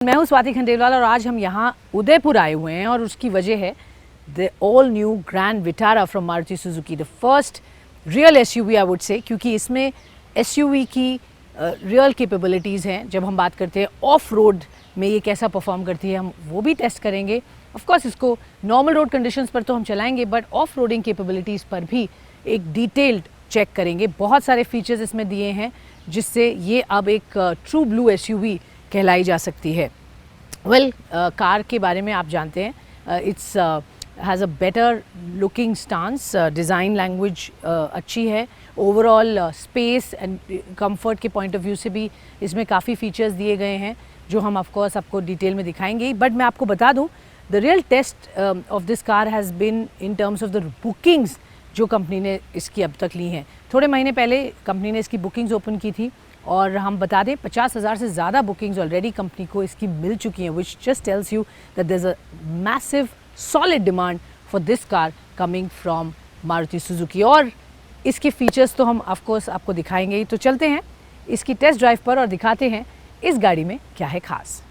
मैं हूँ स्वाति खंडेलवाल और आज हम यहाँ उदयपुर आए हुए हैं और उसकी वजह है the all new grand Vitara from Maruti Suzuki, the first real SUV I would say, क्योंकि इसमें एसयूवी की रियल कैपेबिलिटीज़ हैं। जब हम बात करते हैं ऑफ रोड में ये कैसा परफॉर्म करती है, हम वो भी टेस्ट करेंगे। ऑफ कोर्स इसको नॉर्मल रोड कंडीशंस पर तो हम चलाएंगे, बट ऑफ रोडिंग कैपेबिलिटीज़ पर भी एक डिटेल्ड चेक करेंगे। बहुत सारे फीचर्स इसमें दिए हैं जिससे ये अब एक ट्रू ब्लू एसयूवी कहलाई जा सकती है। वेल, कार के बारे में आप जानते हैं, it's has a better looking stance, design language अच्छी है, ओवरऑल स्पेस एंड कंफर्ट के पॉइंट ऑफ व्यू से भी इसमें काफ़ी फीचर्स दिए गए हैं जो हम ऑफ कोर्स आपको डिटेल में दिखाएंगे। बट मैं आपको बता दूं, the real test of this car has been in terms of the bookings जो कंपनी ने इसकी अब तक ली हैं। थोड़े महीने पहले कंपनी ने इसकी बुकिंग्स ओपन की थी और हम बता दें 50,000 से ज़्यादा बुकिंग्स ऑलरेडी कंपनी को इसकी मिल चुकी हैं, which just tells you that there is a massive solid demand for this car coming from Maruti Suzuki. और इसके फीचर्स तो हम ऑफ कोर्स आपको दिखाएंगे ही। तो चलते हैं इसकी टेस्ट ड्राइव पर और दिखाते हैं इस गाड़ी में क्या है खास।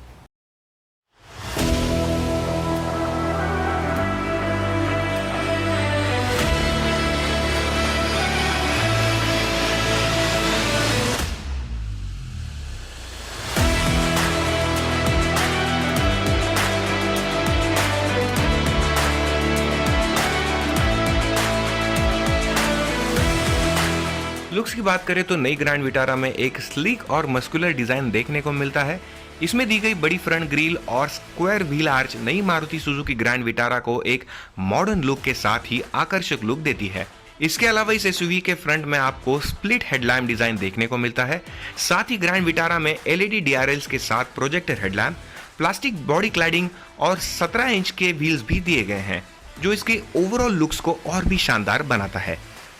लुक्स की बात करें तो नई ग्रैंड विटारा में एक स्लीक और मस्कुलर डिजाइन देखने को मिलता है। इसमें दी गई बड़ी फ्रंट ग्रिल और स्क्वायर व्हील आर्च नई मारुति सुजुकी ग्रैंड विटारा को एक मॉडर्न लुक के साथ ही आकर्षक लुक देती है। इसके अलावा इस एसयूवी के फ्रंट में आपको स्प्लिट हेडलैम्प डिजाइन देखने को मिलता है। साथ ही ग्रैंड विटारा में एलईडी डीआरएल्स के साथ projector headlamp, plastic body cladding और 17 इंच के व्हील्स भी दिए गए हैं, जो इसके ओवरऑल लुक्स को और भी शानदार बनाता है।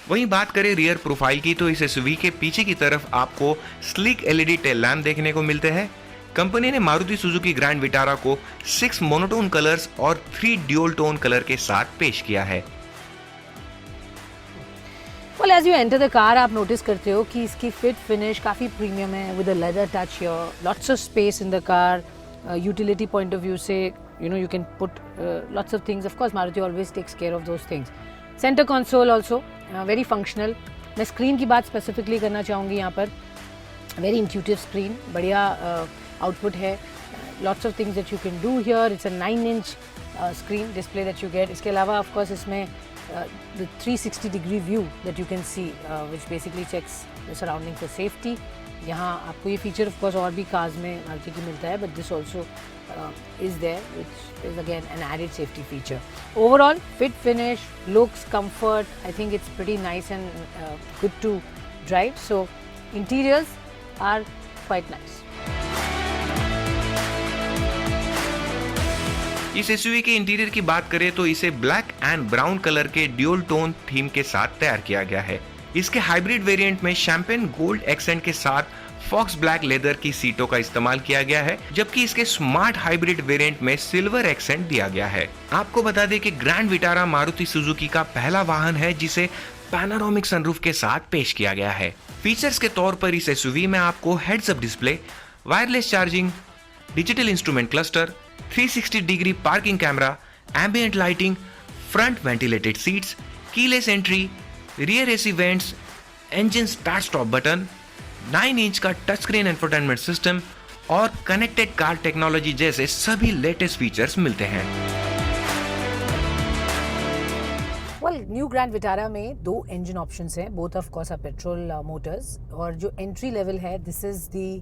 वहीं बात करें रियर प्रोफाइल की, तो इस एसयूवी के पीछे की तरफ आपको स्लिक एलईडी टेल लैम्प देखने को मिलते हैं। कंपनी ने मारुति सुजुकी ग्रैंड विटारा को 6 मोनोटोन कलर्स और 3 ड्यूल टोन कलर के साथ पेश किया है। Well, as you enter the car, आप नोटिस करते हो कि इसकी फिट फिनिश काफ़ी प्रीमियम है, with a leather touch here, lots of space in the car. Utility point of view से you can put lots of things. Of course, Maruti always takes care of those things. Center console also very functional. मैं screen की बात specifically करना चाहूँगी यहाँ पर। Very intuitive screen, बढ़िया output है, lots of things that you can do here. It's a 9 inch screen display that you get. इसके अलावा ऑफ कोर्स इसमें the 360 degree view that you can see, which basically checks the surrounding for safety. यहाँ आपको ये feature of course और भी cars में मारुति की मिलता है, but this also is there, which is again an added safety feature. Overall, fit finish, looks, comfort, I think it's pretty nice and good to drive. So interiors are quite nice. इस SUV के interior की बात करें तो इसे black and brown colour के dual tone theme के साथ तैयार किया गया है। इसके हाइब्रिड वेरिएंट में शैंपेन गोल्ड एक्सेंट के साथ फॉक्स ब्लैक लेदर की सीटों का इस्तेमाल किया गया है, जबकि इसके स्मार्ट हाइब्रिड वेरिएंट में सिल्वर एक्सेंट दिया गया है। आपको बता दें कि ग्रैंड विटारा मारुति सुजुकी का पहला वाहन है जिसे पैनोरामिक सनरूफ के साथ पेश किया गया है। फीचर्स के तौर पर इस एसयूवी में आपको heads up display, wireless charging, digital instrument cluster, 360 degree parking camera, ambient lighting, front ventilated seats, keyless entry, rear AC vents, engine start stop button, 9 inch का टच स्क्रीन इंफोटेनमेंट सिस्टम और connected car technology जैसे सभी latest features मिलते हैं। Well, new grand Vitara में 2 engine options हैं, both of course are petrol motors. और जो एंट्री लेवल है, this is the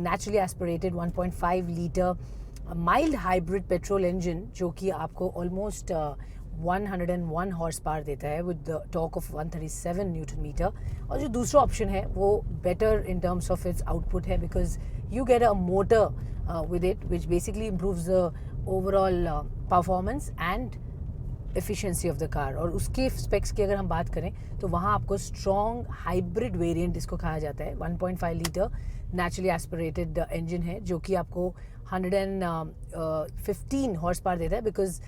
naturally aspirated 1.5 litre mild hybrid petrol engine, जो कि आपको ऑलमोस्ट 101 हॉर्स पावर देता है with the torque of 137 newton metre. और जो दूसरा ऑप्शन है वो better in terms of its output है, because you get a motor with it which basically improves the overall performance and efficiency of the car. और उसके specs की अगर हम बात करें तो वहाँ आपको स्ट्रॉन्ग हाइब्रिड वेरिएंट इसको कहा जाता है। 1.5 लीटर नेचुरली एस्पिरेटेड इंजन है जो कि आपको 115 हॉर्स पावर देता है, because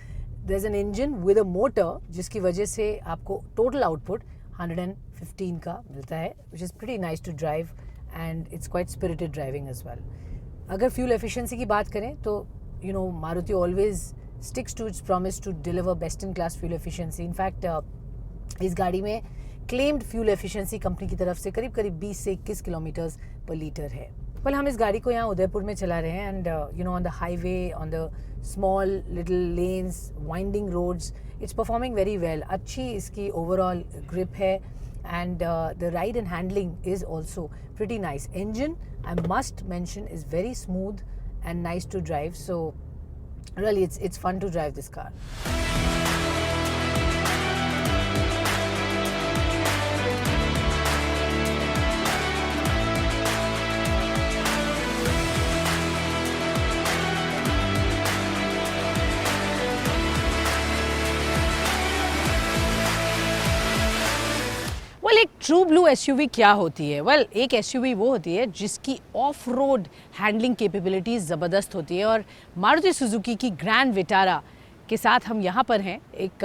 there is an engine with a motor, जिसकी वजह से आपको टोटल आउटपुट 115 का मिलता है, which is pretty nice to drive and it's quite spirited driving as well. अगर फ्यूल एफिशिएंसी की बात करें तो Maruti always sticks to its promise to deliver best in class fuel efficiency. In fact इस गाड़ी में क्लेम्ड फ्यूल एफिशिएंसी कंपनी की तरफ से करीब 20 से 21 किलोमीटर्स पर लीटर है. वेल हम इस गाड़ी को यहाँ उदयपुर में चला रहे हैं and on the highway, on the small little lanes, winding roads, it's performing very well. अच्छी इसकी ओवरऑल ग्रिप है and the ride and handling is also pretty nice. Engine, I must mention, is very smooth and nice to drive, so really it's fun to drive this car. एक true blue SUV क्या होती है? Well एक SUV वो होती है जिसकी of road handling capabilities ज़बरदस्त होती है और मारुति सुजुकी की ग्रैंड विटारा के साथ हम यहाँ पर हैं. एक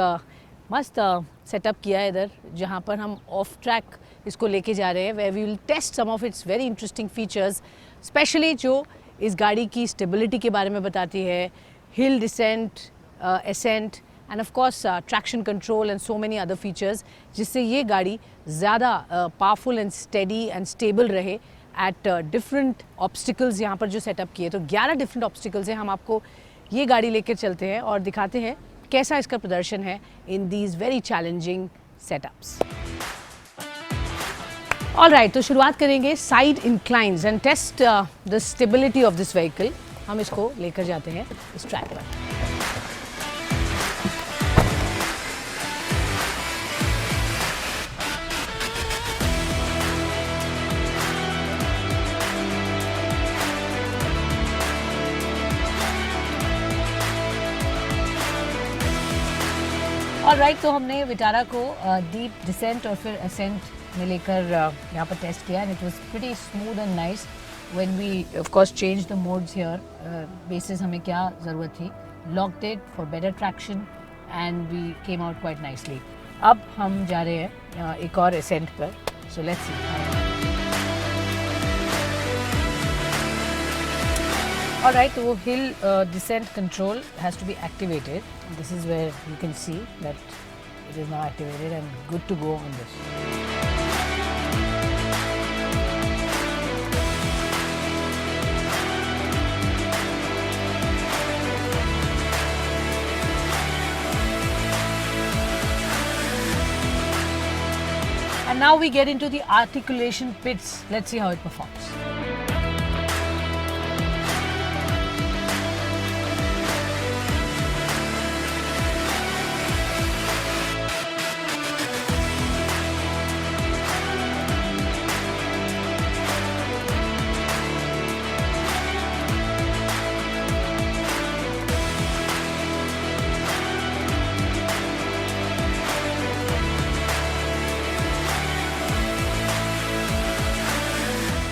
मस्त सेटअप किया है इधर जहाँ पर हम ऑफ ट्रैक इसको लेके जा रहे हैं, where we will test some of its very interesting features, specially जो इस गाड़ी की स्टेबिलिटी के बारे में बताती है, hill descent, ascent and of course traction control and so many other features, जिससे ये गाड़ी ज़्यादा powerful and steady and stable रहे at different obstacles. यहाँ पर जो setup किए तो 11 different obstacles हैं. हम आपको ये गाड़ी लेकर चलते हैं और दिखाते हैं कैसा इसका प्रदर्शन है in these very challenging setups. All right, तो शुरुआत करेंगे side inclines and test the stability of this vehicle. हम इसको लेकर जाते हैं इस ट्रैक पर. ऑलराइट, तो हमने विटारा को डीप डिसेंट और फिर असेंट में लेकर यहाँ पर टेस्ट किया and it was pretty smooth and nice. When we of course change the modes here basis हमें क्या ज़रूरत थी, locked it for better traction and we came out quite nicely. अब हम जा रहे हैं एक और असेंट पर, so let's see. Alright, so hill descent control has to be activated. This is where you can see that it is now activated and good to go on this. And now we get into the articulation pits. Let's see how it performs.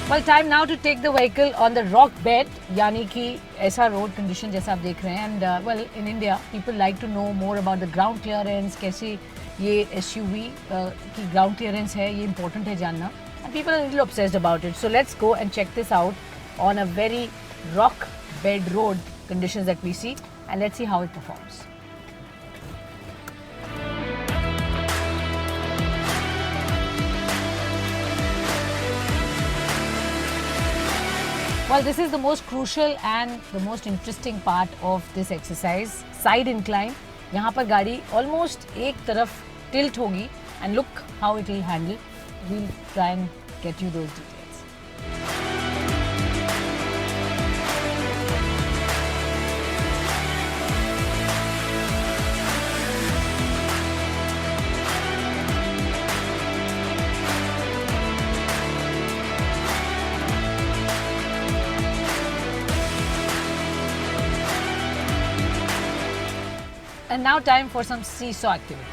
Well, time now to take the vehicle on the rock bed, यानी कि ऐसा road condition जैसा आप देख रहे हैं. And well, in India, people like to know more about the ground clearance, कैसे ये SUV की ground clearance है, ये important है जानना. And people are a little obsessed about it. So let's go and check this out on a very rock bed road conditions that we see, and let's see how it performs. Well, this is the most crucial and the most interesting part of this exercise, side incline. यहाँ पर गाड़ी almost एक तरफ tilt होगी and look how it will handle. We'll try and get you those details. And now time for some seesaw activity.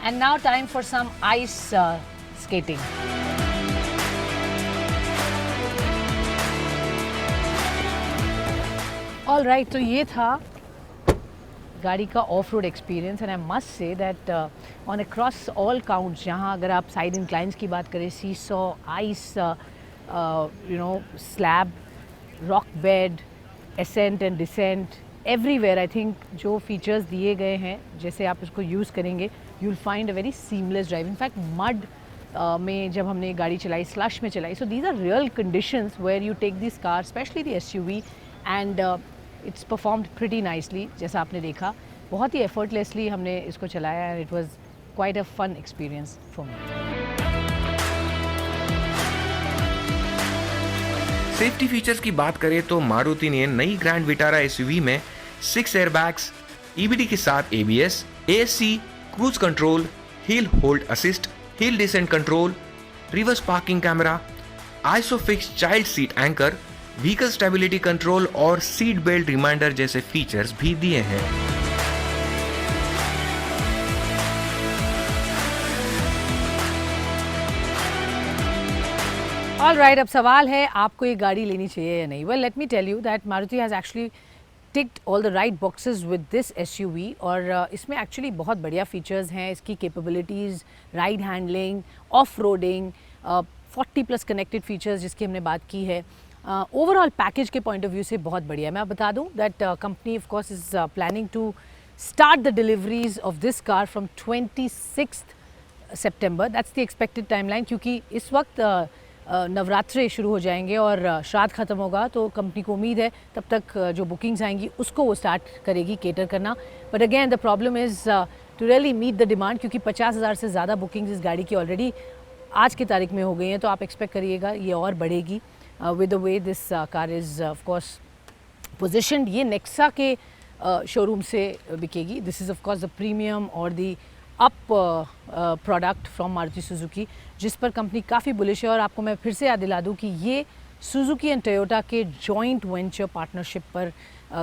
And now time for some ice skating. All right, तो ये था गाड़ी का off road experience and I must say that on across all counts, जहाँ अगर आप side inclines की बात करें, seesaw, ice, slab, rock bed, ascent and descent, everywhere I think जो फीचर्स दिए गए हैं, जैसे आप इसको यूज़ करेंगे you will find a very seamless drive. In fact mud में जब हमने गाड़ी चलाई, स्लश में चलाई, so these are real conditions where you take this car, specially the SUV, and it's performed pretty nicely. जैसा आपने देखा, बहुत ही एफर्टलेसली हमने इसको चलाया and it was quite a fun experience for me. Safety features की बात करें तो मारुति ने नई ग्रैंड विटारा एसयूवी में 6 एयरबैग्स, ईबीडी के साथ ABS, ASC, cruise control, hill hold assist, hill descent control, reverse parking camera, isofix child seat anchor, vehicle stability control और सीट बेल्ट रिमाइंडर जैसे फीचर्स भी दिए हैं. ऑल राइट, अब सवाल है आपको ये गाड़ी लेनी चाहिए या नहीं. Well, let me tell you that Maruti has actually ticked all the right boxes with this SUV. और इसमें एक्चुअली बहुत बढ़िया फीचर्स हैं. इसकी capabilities, ride handling, off roading, 40+ connected features जिसकी हमने बात की है. ओवरऑल पैकेज के पॉइंट ऑफ व्यू से बहुत बढ़िया. मैं आप बता दूं that company of course is planning to start the deliveries of this car from 26 September. That's the expected timeline, क्योंकि इस वक्त नवरात्रे शुरू हो जाएंगे और श्राद्ध ख़त्म होगा, तो कंपनी को उम्मीद है तब तक जो बुकिंग्स आएंगी उसको वो स्टार्ट करेगी केटर करना. But again the problem is to really meet the demand, क्योंकि 50,000 से ज़्यादा बुकिंग्स इस गाड़ी की ऑलरेडी आज की तारीख में हो गई हैं. तो आप एक्सपेक्ट करिएगा ये और बढ़ेगी with the way this car is of course positioned. ये नेक्सा के शोरूम से बिकेगी. This is of course the premium और the up product from Maruti Suzuki, जिस पर कंपनी काफ़ी बुलिश है. और आपको मैं फिर से याद दिला दूं कि ये सुजुकी एंड टोयोटा के जॉइंट वेंचर पार्टनरशिप पर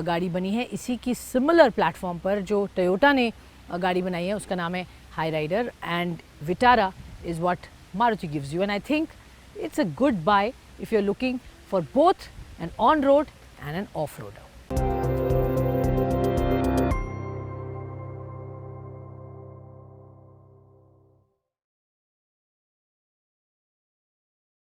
गाड़ी बनी है. इसी की सिमिलर प्लेटफॉर्म पर जो टोयोटा ने गाड़ी बनाई है उसका नाम है Hyryder, and Vitara is what Maruti gives you. And I think it's a good buy if you're looking for both an on-road and an off-roader.